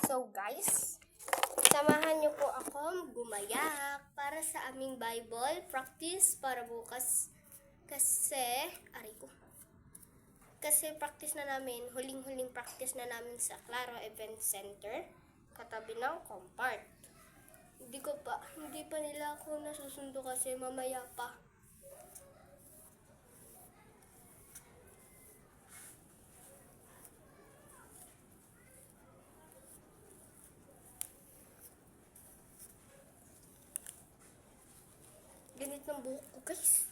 So guys, samahan niyo po ako gumayak para sa aming Bible practice para bukas. Kasi practice na namin, huling practice na namin sa Claro Event Center, katabi ng Compart. Hindi pa nila ako nasusundo kasi mamaya pa. Ganit ng buhok ko, guys.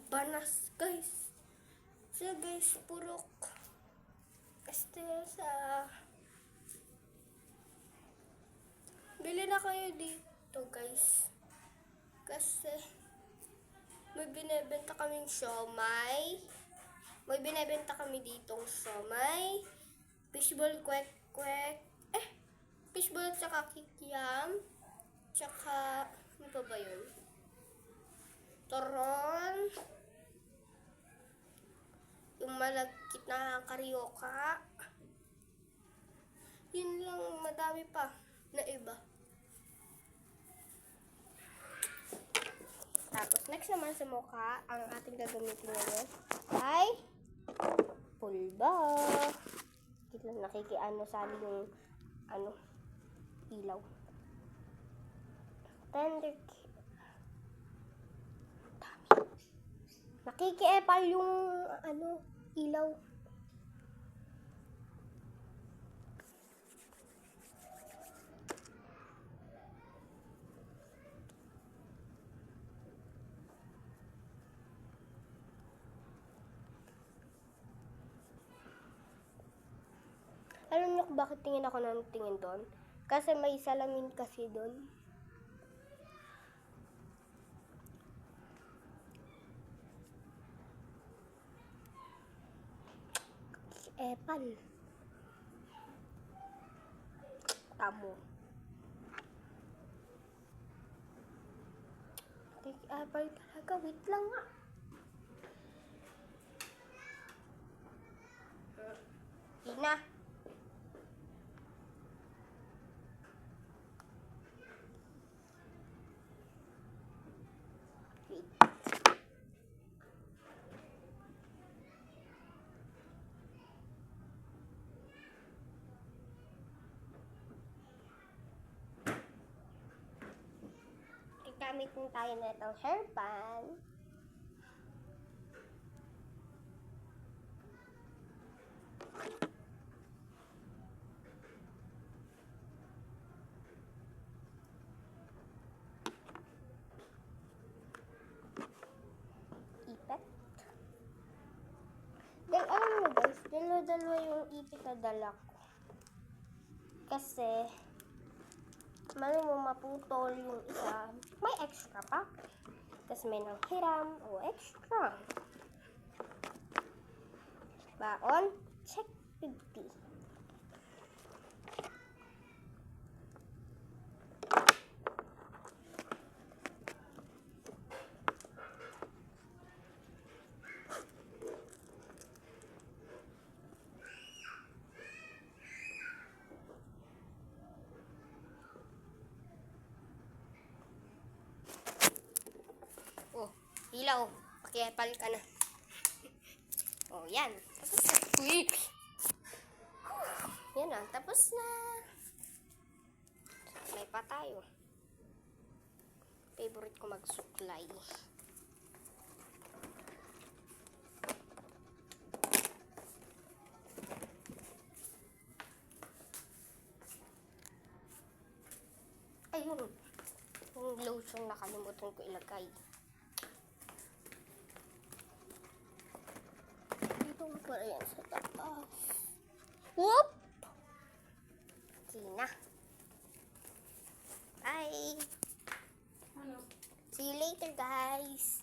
Banas, guys. So, guys, purok. Bili na kayo dito, guys. Kasi may binebenta kaming siomay. May binebenta kami ditong siomay. Fishball kwek-kwek. Fishball tsaka kikiam. Tsaka, ano pa ba yun? Toron. Yung malagkit na karyoka. Yun lang, madami pa na iba. Tapos, next naman sa mukha, ang ating gagamitin ngayon ay pulba. Kita nakikiano sa yung ilaw. Tender. Nakikiepal yung ilaw. Alam niyo kung bakit tingin ako ng tingin doon? Kasi may salamin kasi doon. Epal. Tamo. Epal talaga. Wait lang nga. Ina. Gamit din tayo na itong hairpan. Ipit. Then, alam mo guys, dalawa yung ipit na dala ko. Kasi, mali mo maputol yung isa, may extra pa. Kasi may nanghiram o extra. Baon, check 50. Oh, ilaw. Pakiepal ka na. Oh, yan. Tapos na. Uy! Yan na. Tapos na. Suklay pa tayo. Favorite ko magsuklay. Ayun. Yung lotion nakalimutan ko ilagay. Para yan sa taas. Whoop! Sina. Bye! See you later, guys!